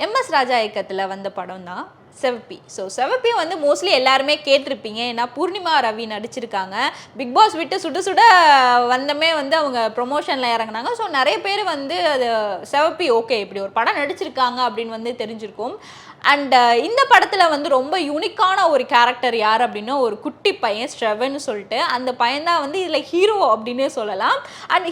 MS ராஜா இயக்கத்தில் வந்த படம் தான் செவப்பி. ஸோ செவப்பி வந்து மோஸ்ட்லி எல்லாருமே கேட்டிருப்பீங்க. ஏன்னா பூர்ணிமா ரவி நடிச்சிருக்காங்க. பிக் பாஸ் விட்டு சுட சுட வந்தமே வந்து அவங்க ப்ரொமோஷனில் இறங்கினாங்க. ஸோ நிறைய பேர் வந்து அது செவப்பி ஓகே இப்படி ஒரு படம் நடிச்சிருக்காங்க அப்படின்னு வந்து தெரிஞ்சிருக்கும். அண்ட் இந்த படத்தில் வந்து ரொம்ப யூனிக்கான ஒரு கேரக்டர் யார் அப்படின்னா ஒரு குட்டி பையன் ஸ்ட்ரெவன்னு சொல்லிட்டு அந்த பையன் தான் வந்து இதில் ஹீரோ அப்படின்னு சொல்லலாம். அண்ட்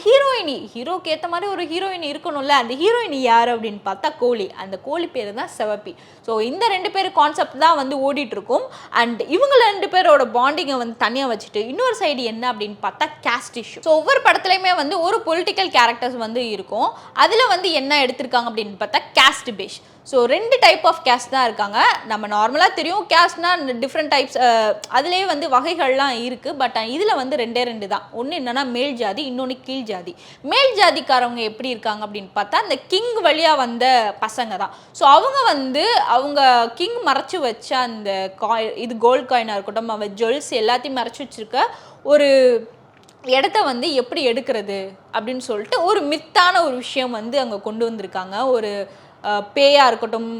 ஹீரோக்கு ஏற்ற மாதிரி ஒரு ஹீரோயின் இருக்கணும்ல, அந்த ஹீரோயினி யார் அப்படின்னு பார்த்தா கோழி. அந்த கோழி பேர் தான் செவப்பி. ஸோ இந்த 2 பேர் கான்செப்ட் தான் வந்து ஓடிட்டு இருக்கும். அண்ட் இவங்க 2 பேரோட பாண்டிங்கை வந்து தனியாக வச்சுட்டு இன்னொரு சைடு என்ன அப்படின்னு பார்த்தா கேஸ்ட் இஷ்யூ. ஸோ ஒவ்வொரு படத்துலையுமே வந்து ஒரு பொலிட்டிக்கல் கேரக்டர்ஸ் வந்து இருக்கும். அதில் வந்து என்ன எடுத்திருக்காங்க அப்படின்னு பார்த்தா caste base. So 2 type of caste தான் இருக்காங்க. நம்ம நார்மலாக தெரியும் கேஸ்ட்னா டிஃப்ரெண்ட் டைப்ஸ், அதுலேயே வந்து வகைகள்லாம் இருக்குது. பட் இதில் வந்து 2 தான். ஒன்று என்னென்னா மேல் ஜாதி, இன்னொன்று கீழ் ஜாதி. மேல் ஜாதிக்காரவங்க எப்படி இருக்காங்க அப்படின்னு பார்த்தா அந்த கிங் வழியாக வந்த பசங்க தான். ஸோ அவங்க கிங் மறைச்சி வச்ச அந்த இது கோல்ட் காயினாக இருக்கட்டும், அவன் ஜுவல்ஸ் எல்லாத்தையும் மறைச்சி வச்சுருக்க ஒரு இடத்த வந்து எப்படி எடுக்கிறது அப்படின்னு சொல்லிட்டு ஒரு மித்தான ஒரு விஷயம் வந்து அங்கே கொண்டு வந்திருக்காங்க. ஒரு பேயாக இருக்கட்டும்,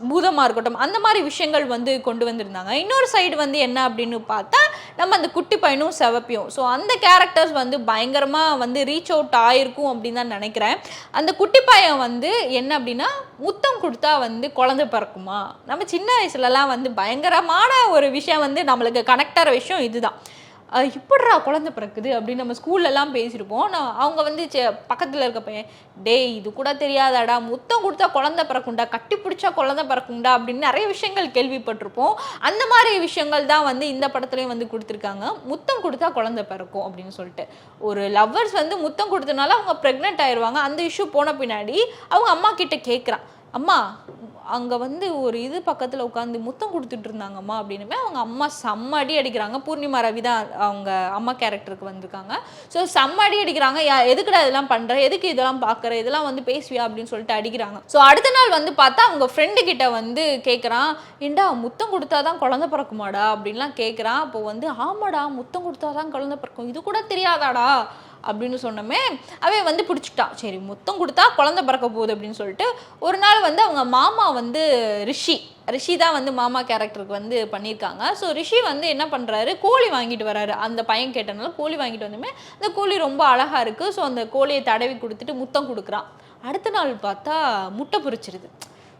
பூதமாக இருக்கட்டும், அந்த மாதிரி விஷயங்கள் வந்து கொண்டு வந்திருந்தாங்க. இன்னொரு சைடு வந்து என்ன அப்படின்னு பார்த்தா நம்ம அந்த குட்டி பையனும் செவப்பியும். ஸோ அந்த கேரக்டர்ஸ் வந்து பயங்கரமாக வந்து ரீச் அவுட் ஆகிருக்கும் அப்படின்னு தான் நினைக்கிறேன். அந்த குட்டி பையன் வந்து என்ன அப்படின்னா முத்தம் கொடுத்தா வந்து குழந்தை பிறக்குமா? நம்ம சின்ன வயசுலலாம் வந்து பயங்கரமான ஒரு விஷயம் வந்து நம்மளுக்கு கனெக்ட் ஆகிற விஷயம் இதுதான். இப்படிரா குழந்தை பிறக்குது அப்படின்னு நம்ம ஸ்கூல்லலாம் பேசியிருப்போம். அவங்க வந்து பக்கத்தில் இருக்க பையன், டேய் இது கூட தெரியாதாடா, முத்தம் கொடுத்தா குழந்தை பிறக்குண்டா, கட்டி பிடிச்சா குழந்தை பிறக்குண்டா அப்படின்னு நிறைய விஷயங்கள் கேள்விப்பட்டிருப்போம். அந்த மாதிரி விஷயங்கள் தான் வந்து இந்த படத்துலையும் வந்து கொடுத்துருக்காங்க. முத்தம் கொடுத்தா குழந்தை பிறக்கும் அப்படின்னு சொல்லிட்டு ஒரு லவ்வர்ஸ் வந்து முத்தம் கொடுத்தனால அவங்க ப்ரெக்னென்ட் ஆயிடுவாங்க. அந்த இஷ்யூ போன பின்னாடி அவங்க அம்மா கிட்ட கேட்குறான், அம்மா அங்கே வந்து ஒரு இது பக்கத்தில் உட்காந்து முத்தம் கொடுத்துட்டு இருந்தாங்கம்மா அப்படின்னுமே அவங்க அம்மா செம்ம அடி அடிக்கிறாங்க. பூர்ணிமா ரவி தான் அவங்க அம்மா கேரக்டருக்கு வந்திருக்காங்க. ஸோ செம்ம அடி அடிக்கிறாங்க. எதுக்குடா இதெல்லாம் பண்ணுற, எதுக்கு இதெல்லாம் பார்க்குற, இதெல்லாம் வந்து பேசுவியா அப்படின்னு சொல்லிட்டு அடிக்கிறாங்க. ஸோ அடுத்த நாள் வந்து பார்த்தா அவங்க ஃப்ரெண்டு கிட்ட வந்து கேட்குறான், ஏண்டா முத்தம் கொடுத்தா தான் குழந்தை பிறக்குமாடா அப்படின்லாம் கேட்குறான். அப்போ வந்து ஆமாடா முத்தம் கொடுத்தா தான் குழந்தை பிறக்கும், இது கூட தெரியாதாடா அப்படின்னு சொன்னோமே அவன் வந்து பிடிச்சிட்டான். சரி முத்தம் கொடுத்தா குழந்தை பிறக்க போகுது அப்படின்னு சொல்லிட்டு ஒரு நாள் வந்து அவங்க மாமா வந்து ரிஷி தான் வந்து மாமா கேரக்டருக்கு வந்து பண்ணியிருக்காங்க. ஸோ ரிஷி வந்து என்ன பண்ணுறாரு, கோழி வாங்கிட்டு வராரு. அந்த பையன் கேட்டனால கோழி வாங்கிட்டு வந்துமே அந்த கோழி ரொம்ப அழகாக இருக்குது. ஸோ அந்த கோழியை தடவி கொடுத்துட்டு முத்தம் கொடுக்குறான். அடுத்த நாள் பார்த்தா முட்டை பொரிச்சிருது.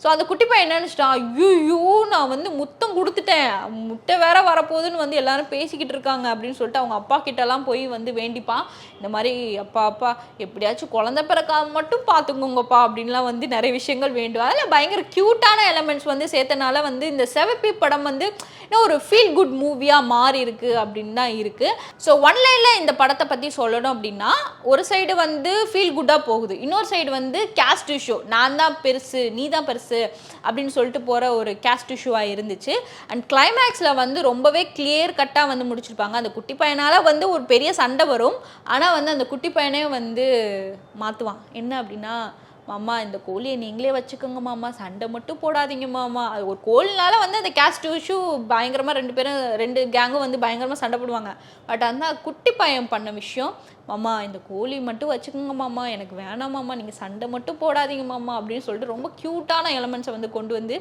ஸோ அந்த குட்டி பையன் என்ன நினச்சிட்டான், ஐயோ நான் வந்து முத்தம் கொடுத்துட்டேன், முட்டை வேற வரப்போகுதுன்னு வந்து எல்லாரும் பேசிக்கிட்டு இருக்காங்க அப்படின்னு சொல்லிட்டு அவங்க அப்பா கிட்டலாம் போய் வந்து வேண்டிப்பான். இந்த மாதிரி அப்பா எப்படியாச்சும் குழந்தை பிறக்காம மட்டும் பார்த்துக்கோங்கப்பா அப்படின்லாம் வந்து நிறைய விஷயங்கள் வேண்டும். அதில் பயங்கர க்யூட்டான எலமெண்ட்ஸ் வந்து சேர்த்தனால வந்து இந்த செவப்பி படம் வந்து இன்னும் ஒரு ஃபீல் குட் மூவியாக மாறி இருக்கு அப்படின்னு தான் இருக்குது. ஸோ ஒன்லைனில் இந்த படத்தை பற்றி சொல்லணும் அப்படின்னா ஒரு சைடு வந்து ஃபீல் குட்டாக போகுது, இன்னொரு சைடு வந்து கேஸ்ட் இஷ்யூ, நான் தான் பெருசு நீ தான் பெருசு அப்படின்னு சொல்லிட்டு போகிற ஒரு கேஸ்ட் இஷ்யூவாக இருந்துச்சு. அண்ட் கிளைமேக்ஸில் வந்து ரொம்பவே கிளியர் கட்டாக வந்து முடிச்சிருப்பாங்க. அந்த குட்டி பையனால் வந்து ஒரு பெரிய சண்டை வரும். ஆனால் வந்து அந்த குட்டி பையனே வந்து மாற்றுவான். என்ன அப்படின்னா, மாமா இந்த கோழியை நீங்களே வச்சுக்கோங்க மாமா, சண்டை மட்டும் போடாதீங்க மாமா. அது ஒரு கோழினால வந்து அந்த கேஸ்ட் இஷ்யூ பயங்கரமாக 2 கேங்கும் வந்து பயங்கரமாக சண்டை போடுவாங்க. பட் அந்த குட்டி பையன் பண்ண விஷயம், மாமா இந்த கோழி மட்டும் வச்சுக்கோங்க மாமா, எனக்கு வேணாம் மாமா, நீங்கள் சண்டை மட்டும் போடாதீங்க மாமா அப்படின்னு சொல்லிட்டு ரொம்ப க்யூட்டான எலமெண்ட்ஸை வந்து கொண்டு வந்து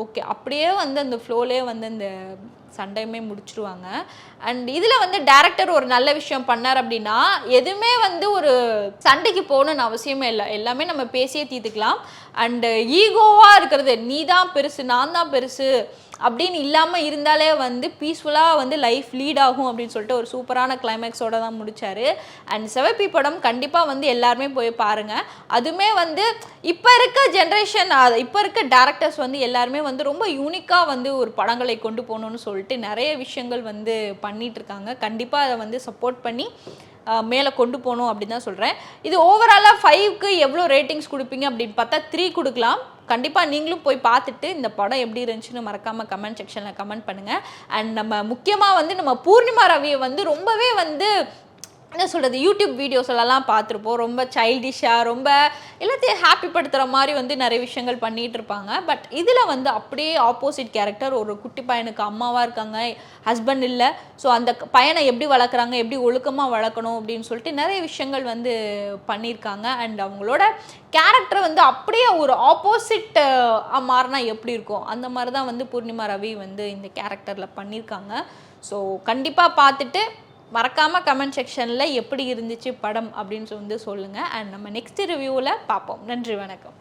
ஓகே அப்படியே வந்து அந்த ஃப்ளோலேயே வந்து அந்த சண்டையுமே முடிச்சிருவாங்க. அண்ட் இதில் வந்து டேரக்டர் ஒரு நல்ல விஷயம் பண்ணார் அப்படின்னா எதுவுமே வந்து ஒரு சண்டைக்கு போகணுன்னு அவசியமே இல்லை, எல்லாமே நம்ம பேசியே தீர்த்துக்கலாம். அண்டு ஈகோவாக இருக்கிறது, நீ தான் பெருசு நான் தான் பெருசு அப்படின்னு இல்லாமல் இருந்தாலே வந்து பீஸ்ஃபுல்லாக வந்து லைஃப் லீட் ஆகும் அப்படின்னு சொல்லிட்டு ஒரு சூப்பரான கிளைமேக்ஸோடு தான் முடித்தார். அண்ட் செவப்பி படம் கண்டிப்பாக வந்து எல்லாருமே போய் பாருங்கள். அதுவுமே வந்து இப்போ இருக்க ஜென்ரேஷன், இப்போ இருக்க டேரக்டர்ஸ் வந்து எல்லாருமே வந்து ரொம்ப யூனிக்காக வந்து ஒரு படங்களை கொண்டு போகணுன்னு சொல்லிட்டு நிறைய விஷயங்கள் வந்து பண்ணிகிட்ருக்காங்க. கண்டிப்பாக அதை வந்து சப்போர்ட் பண்ணி மேலே கொண்டு போகணும் அப்படின்னு தான் சொல்கிறேன். இது ஓவராலாக 5க்கு எவ்வளோ ரேட்டிங்ஸ் கொடுப்பீங்க அப்படின்னு பார்த்தா 3 கொடுக்கலாம். கண்டிப்பாக நீங்களும் போய் பார்த்துட்டு இந்த படம் எப்படி இருந்துச்சுன்னு மறக்காமல் கமெண்ட் செக்ஷனில் கமெண்ட் பண்ணுங்கள். அண்ட் நம்ம முக்கியமாக வந்து நம்ம பூர்ணிமா ரவியை வந்து ரொம்பவே வந்து என்ன சொல்கிறது, யூடியூப் வீடியோஸ்லாம் பார்த்துருப்போம். ரொம்ப சைல்டிஷாக, ரொம்ப எல்லாத்தையும் ஹாப்பி படுத்துகிற மாதிரி வந்து நிறைய விஷயங்கள் பண்ணிகிட்டு இருப்பாங்க. பட் இதில் வந்து அப்படியே ஆப்போசிட் கேரக்டர், ஒரு குட்டி பையனுக்கு அம்மாவாக இருக்காங்க, ஹஸ்பண்ட் இல்லை. ஸோ அந்த பையனை எப்படி வளர்க்குறாங்க, எப்படி ஒழுக்கமாக வளர்க்கணும் அப்படின்னு சொல்லிட்டு நிறைய விஷயங்கள் வந்து பண்ணியிருக்காங்க. அண்ட் அவங்களோட கேரக்டர் வந்து அப்படியே ஒரு ஆப்போசிட் மாறினா எப்படி இருக்கும், அந்த மாதிரி தான் வந்து பூர்ணிமா ரவி வந்து இந்த கேரக்டரில் பண்ணியிருக்காங்க. ஸோ கண்டிப்பாக பார்த்துட்டு மறக்காமல் கமெண்ட் செக்ஷனில் எப்படி இருந்துச்சு படம் அப்படின்னு வந்து சொல்லுங்கள். அண்ட் நம்ம நெக்ஸ்ட் ரிவ்யூவில் பார்ப்போம். நன்றி, வணக்கம்.